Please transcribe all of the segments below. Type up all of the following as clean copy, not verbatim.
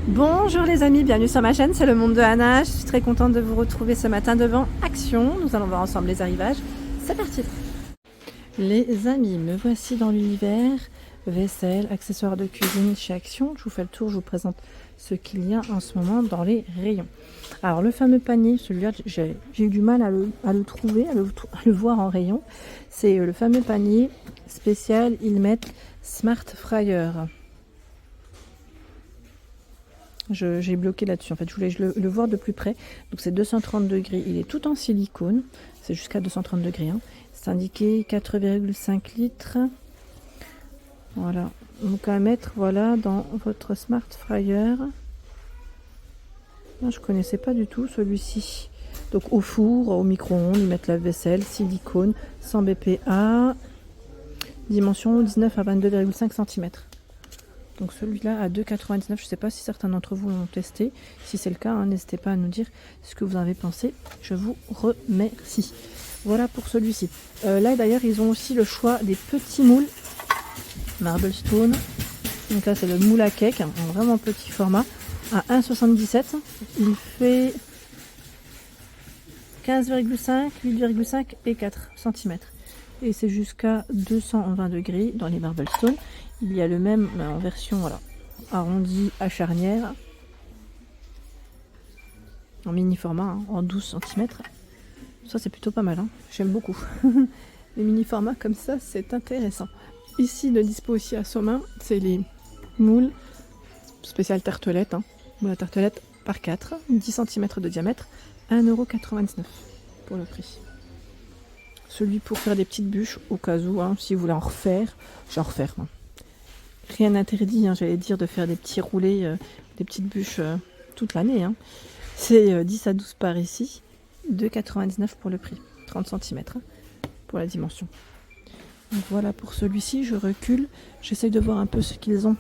Bonjour les amis, bienvenue sur ma chaîne, c'est le monde de Anna. Je suis très contente de vous retrouver ce matin devant Action. Nous allons voir ensemble les arrivages. C'est parti. Les amis, me voici dans l'univers vaisselle, accessoires de cuisine chez Action. Je vous fais le tour, je vous présente ce qu'il y a en ce moment dans les rayons. Alors le fameux panier, celui-là j'ai eu du mal à le trouver, à le voir en rayon. C'est le fameux panier spécial Ilmet Smart Fryer. J'ai bloqué là-dessus, en fait je voulais le voir de plus près. Donc c'est 230 degrés, il est tout en silicone, c'est jusqu'à 230 degrés, hein. C'est indiqué 4,5 litres. Voilà, donc à mettre voilà dans votre Smart Fryer. Non, je connaissais pas du tout celui-ci. Donc au four, au micro-ondes, ils mettent la vaisselle, silicone, 100 BPA, dimension 19 à 22,5 cm. Donc celui-là à 2,99 €, je ne sais pas si certains d'entre vous l'ont testé. Si c'est le cas, hein, n'hésitez pas à nous dire ce que vous en avez pensé. Je vous remercie. Voilà pour celui-ci. Là d'ailleurs, ils ont aussi le choix des petits moules Marble Stone. Donc là, c'est le moule à cake, en vraiment petit format, à 1,77 €. Il fait 15,5, 8,5 et 4 cm. Et c'est jusqu'à 220 degrés dans les Marble Stone. Il y a le même en version voilà, arrondi à charnière, en mini format, hein, en 12 cm. Ça c'est plutôt pas mal, hein. J'aime beaucoup. Les mini formats comme ça, c'est intéressant. Ici, de dispo aussi à Somain, c'est les moules spécial tartelette, hein. Moule à tartelette par 4, 10 cm de diamètre, 1,99 € pour le prix. Celui pour faire des petites bûches au cas où, hein, si vous voulez en refaire, j'en refaire. Hein. Rien n'interdit, hein, j'allais dire, de faire des petits roulés, des petites bûches toute l'année. Hein. C'est 10 à 12 par ici, 2,99 € pour le prix, 30 cm hein, pour la dimension. Donc voilà pour celui-ci, je recule, j'essaye de voir un peu ce qu'ils ont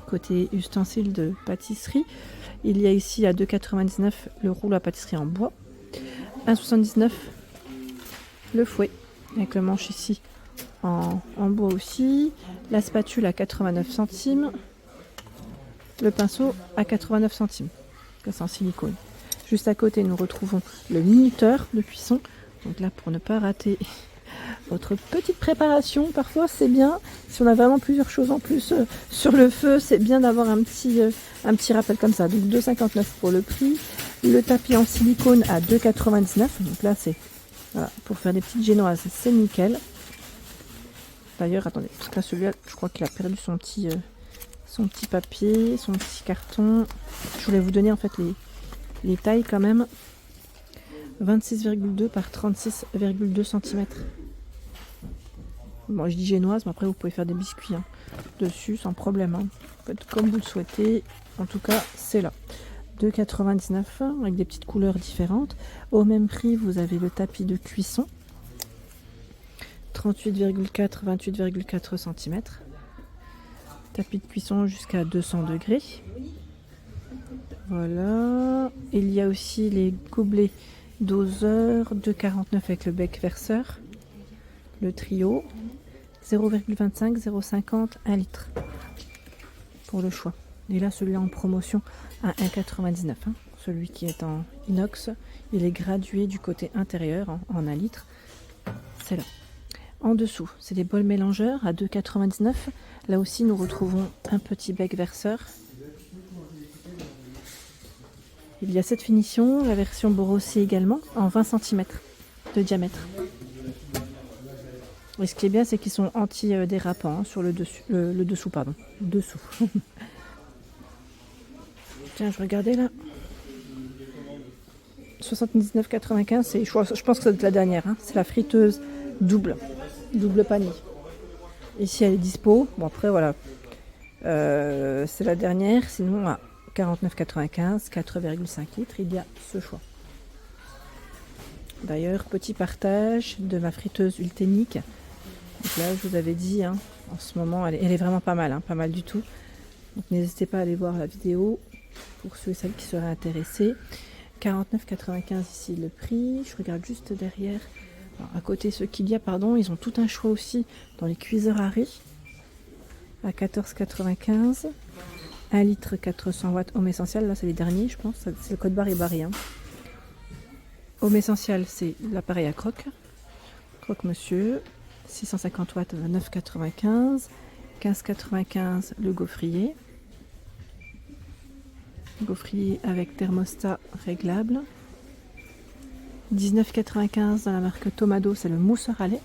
côté ustensiles de pâtisserie. Il y a ici à 2,99 € le rouleau à pâtisserie en bois, 1,79 € le fouet avec le manche ici en bois aussi, la spatule à 89 centimes, le pinceau à 89 centimes, c'est en silicone. Juste à côté nous retrouvons le minuteur de cuisson, donc là pour ne pas rater votre petite préparation, parfois c'est bien, si on a vraiment plusieurs choses en plus sur le feu, c'est bien d'avoir un petit rappel comme ça. Donc 2,59 € pour le prix, le tapis en silicone à 2,99 €, donc là c'est voilà, pour faire des petites génoises, c'est nickel. D'ailleurs, attendez, parce que là, celui-là, je crois qu'il a perdu son petit papier, son petit carton. Je voulais vous donner en fait les tailles quand même. 26,2 par 36,2 cm. Bon, je dis génoise, mais après vous pouvez faire des biscuits hein, dessus sans problème. Hein. Faites comme vous le souhaitez. En tout cas, c'est là. 2,99 € avec des petites couleurs différentes. Au même prix, vous avez le tapis de cuisson. 38,4, 28,4 cm. Tapis de cuisson jusqu'à 200 degrés. Voilà. Il y a aussi les gobelets doseurs 2,49 € avec le bec verseur. Le trio. 0,25, 0,50, 1 litre. Pour le choix. Et là, celui-là en promotion à 1,99 €. Hein. Celui qui est en inox. Il est gradué du côté intérieur en 1 litre. C'est là. En dessous, c'est des bols mélangeurs à 2,99 €. Là aussi, nous retrouvons un petit bec verseur. Il y a cette finition, la version brossée également, en 20 cm de diamètre. Et ce qui est bien, c'est qu'ils sont anti-dérapants hein, sur le dessous, pardon. Dessous. Tiens, je regardais là. 79,95 €, je pense que c'est la dernière. Hein. C'est la friteuse double panier. Ici elle est dispo. Bon après voilà, c'est la dernière. Sinon à 49,95 €, 4,5 litres, il y a ce choix. D'ailleurs petit partage de ma friteuse Ultenic. Donc là je vous avais dit, hein, en ce moment elle est vraiment pas mal, hein, pas mal du tout. Donc n'hésitez pas à aller voir la vidéo pour ceux et celles qui seraient intéressés. 49,95 € ici le prix. Je regarde juste derrière. Alors, à côté ce qu'il y a, pardon, ils ont tout un choix aussi dans les cuiseurs à riz à 14,95 €, 1 litre 400 watts Homme Essentiel. Là, c'est les derniers, je pense. C'est le code barre et barré. Hein. Homme Essentiel, c'est l'appareil à croque. Croque-monsieur. 650 watts, 9,95. 15,95 le gaufrier. Gaufrier avec thermostat réglable. 19,95 dans la marque Tomado, c'est le mousseur à lait.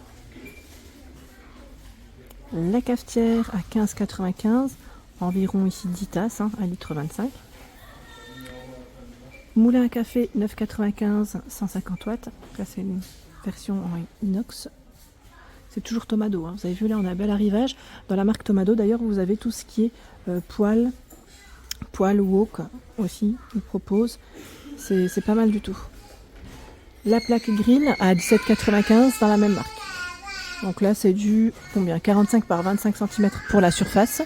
La cafetière à 15,95, environ ici 10 tasses, hein, 1,25 litre. Moulin à café 9,95, 150 watts. Là, c'est une version en inox. C'est toujours Tomado. Hein. Vous avez vu, là, on a un bel arrivage. Dans la marque Tomado, d'ailleurs, vous avez tout ce qui est poêle wok aussi, ils proposent. C'est pas mal du tout. La plaque grill à 17,95 dans la même marque. Donc là, c'est du combien 45 par 25 cm pour la surface.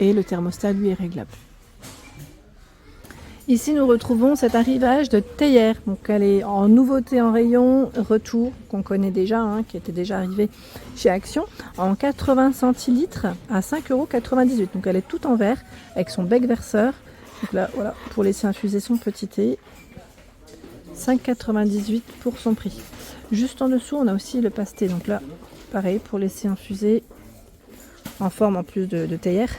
Et le thermostat, lui, est réglable. Ici, nous retrouvons cet arrivage de théière. Donc, elle est en nouveauté en rayon, retour, qu'on connaît déjà, hein, qui était déjà arrivé chez Action, en 80 centilitres à 5,98 €. Donc, elle est toute en verre, avec son bec verseur. Donc là, voilà, pour laisser infuser son petit thé. 5,98 € pour son prix. Juste en dessous, on a aussi le passe-thé. Donc là, pareil, pour laisser infuser en forme en plus de théière.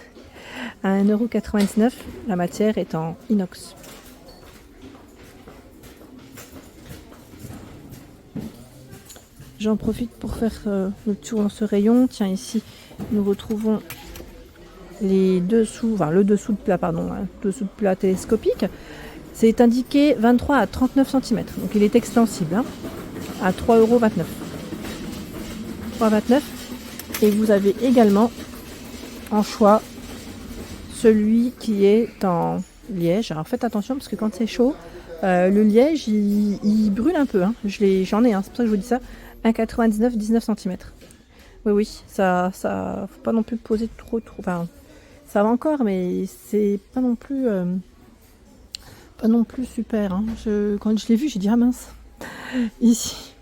À 1,99 €, la matière est en inox. J'en profite pour faire le tour dans ce rayon. Tiens, ici, nous retrouvons les dessous, enfin le dessous de plat, pardon, hein, dessous de plat télescopique. C'est indiqué 23 à 39 cm. Donc il est extensible, hein, à 3,29 €. 3,29 €. Et vous avez également en choix celui qui est en liège. Alors faites attention parce que quand c'est chaud, le liège il brûle un peu. Hein. J'en ai, hein, c'est pour ça que je vous dis ça. 1,99 €, 19 cm. Oui, ça faut pas non plus poser trop. Enfin, ça va encore, mais c'est pas non plus super. Hein. Quand je l'ai vu, j'ai dit ah mince. Ici,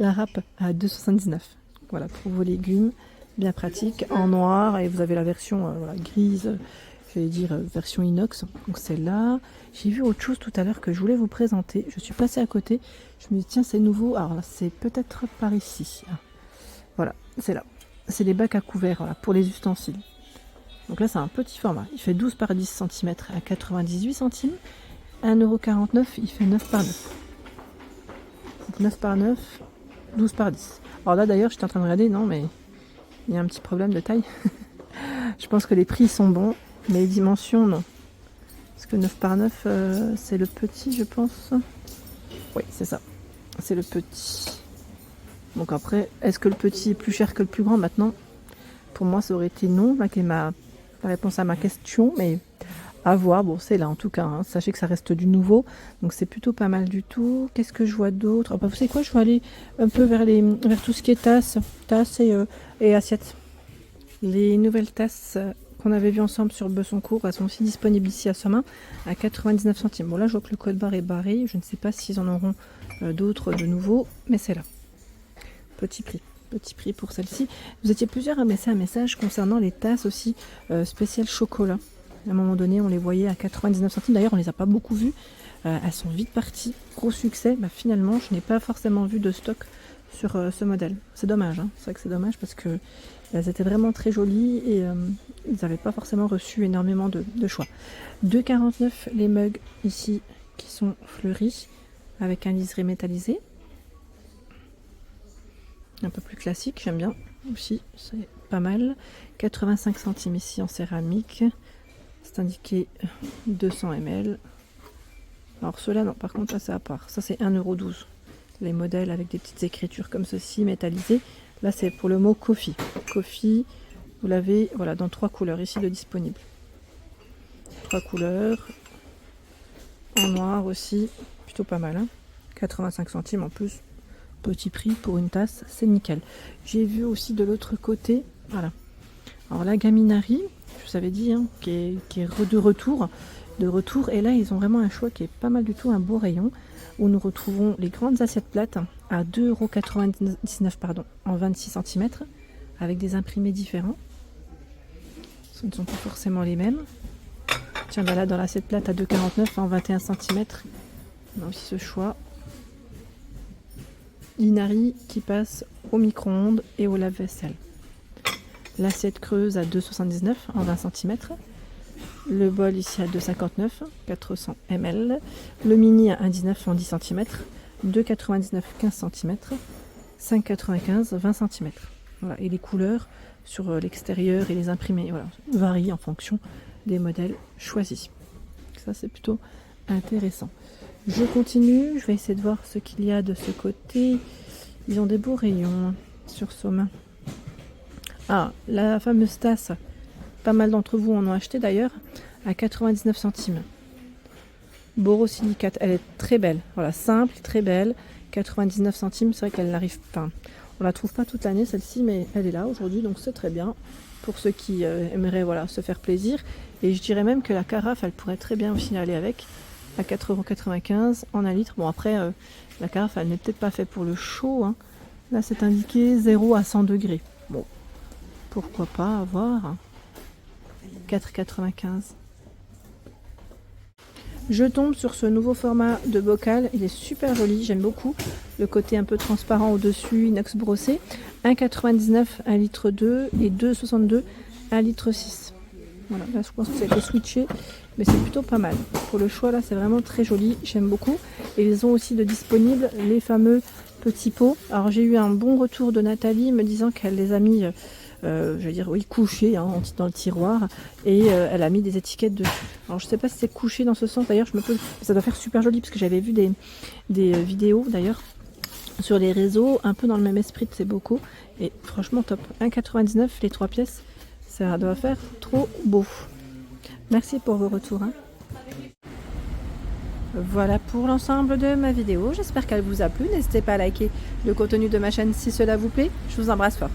la râpe à 2,79 €. Voilà, pour vos légumes, bien pratique, en noir, et vous avez la version voilà, grise, j'allais dire version inox. Donc c'est là. J'ai vu autre chose tout à l'heure que je voulais vous présenter. Je suis passée à côté. Je me dis tiens, c'est nouveau. Alors là, c'est peut-être par ici. Voilà, c'est là. C'est les bacs à couverts voilà, pour les ustensiles. Donc là, c'est un petit format. Il fait 12 par 10 cm à 98 centimes. 1,49 €, il fait 9 par 9. Donc 9 par 9, 12 par 10. Alors là, d'ailleurs, j'étais en train de regarder, non, mais il y a un petit problème de taille. Je pense que les prix sont bons, mais les dimensions, non. Parce que 9 par 9, c'est le petit, je pense. Oui, c'est ça. C'est le petit. Donc après, est-ce que le petit est plus cher que le plus grand maintenant? Pour moi, ça aurait été non, la réponse à ma question, mais à voir. Bon, c'est là en tout cas. Hein. Sachez que ça reste du nouveau, donc c'est plutôt pas mal du tout. Qu'est-ce que je vois d'autre? Vous savez quoi? Je vais aller un peu vers tout ce qui est tasses et assiettes. Les nouvelles tasses qu'on avait vues ensemble sur Besoncourt, elles sont aussi disponibles ici à Somain à 99 centimes. Bon là, je vois que le code barre est barré. Je ne sais pas s'ils en auront d'autres de nouveaux, mais c'est là. Petit prix pour celle-ci. Vous étiez plusieurs à me laisser un message concernant les tasses aussi spéciales chocolat. À un moment donné, on les voyait à 99 centimes. D'ailleurs, on les a pas beaucoup vues. Elles sont vite parties. Gros succès. Bah, finalement, je n'ai pas forcément vu de stock sur ce modèle. C'est dommage. Hein. C'est vrai que c'est dommage parce que elles étaient vraiment très jolies et ils n'avaient pas forcément reçu énormément de choix. 2,49 € les mugs ici qui sont fleuris avec un liseré métallisé. Un peu plus classique, j'aime bien aussi, c'est pas mal. 85 centimes ici en céramique. C'est indiqué 200 ml. Alors ceux-là, non, par contre, là c'est à part. Ça c'est 1,12 €. Les modèles avec des petites écritures comme ceci, métallisées. Là c'est pour le mot coffee. Coffee, vous l'avez voilà, dans 3 couleurs ici de disponibles. 3 couleurs. En noir aussi, plutôt pas mal. Hein. 85 centimes en plus. Petit prix pour une tasse, c'est nickel. J'ai vu aussi de l'autre côté, voilà. Alors la Gaminari, je vous avais dit, hein, qui est de retour. Et là, ils ont vraiment un choix qui est pas mal du tout, un beau rayon, où nous retrouvons les grandes assiettes plates à 2,99 €, en 26 cm, avec des imprimés différents. Ce ne sont pas forcément les mêmes. Tiens, bah là, dans l'assiette plate à 2,49 en 21 cm. On a aussi ce choix. Inari qui passe au micro-ondes et au lave-vaisselle. L'assiette creuse à 2,79 en 20 cm. Le bol ici à 2,59, 400 ml. Le mini à 1,19 en 10 cm. 2,99, 15 cm. 5,95, 20 cm. Voilà. Et les couleurs sur l'extérieur et les imprimés voilà, varient en fonction des modèles choisis. Ça, c'est plutôt intéressant. Je continue, je vais essayer de voir ce qu'il y a de ce côté. Ils ont des beaux rayons sur Somain. Ah, la fameuse tasse, pas mal d'entre vous en ont acheté d'ailleurs, à 99 centimes. Borosilicate, elle est très belle. Voilà, simple, très belle. 99 centimes, c'est vrai qu'elle n'arrive pas. On la trouve pas toute l'année celle-ci, mais elle est là aujourd'hui, donc c'est très bien pour ceux qui aimeraient voilà, se faire plaisir. Et je dirais même que la carafe, elle pourrait très bien aussi aller avec, à 4,95 € en 1 litre. Bon après, la carafe, elle n'est peut-être pas faite pour le chaud. Hein. Là, c'est indiqué 0 à 100 degrés. Bon, pourquoi pas avoir 4,95 €. Je tombe sur ce nouveau format de bocal, il est super joli, j'aime beaucoup. Le côté un peu transparent au-dessus, inox brossé. 1,99 € 1 litre 2 et 2,62 € 1 litre 6. Voilà, là je pense que ça a été switché, mais c'est plutôt pas mal. Pour le choix là, c'est vraiment très joli, j'aime beaucoup. Et ils ont aussi de disponibles les fameux petits pots. Alors j'ai eu un bon retour de Nathalie me disant qu'elle les a mis... je vais dire oui couché hein, dans le tiroir et elle a mis des étiquettes dessus. Alors je sais pas si c'est couché dans ce sens d'ailleurs, je me pose, ça doit faire super joli parce que j'avais vu des vidéos d'ailleurs sur les réseaux un peu dans le même esprit de ces bocaux et franchement top. 1,99 € les 3 pièces, ça doit faire trop beau. Merci pour vos retours hein. Voilà pour l'ensemble de ma vidéo, j'espère qu'elle vous a plu. N'hésitez pas à liker le contenu de ma chaîne si cela vous plaît. Je vous embrasse fort.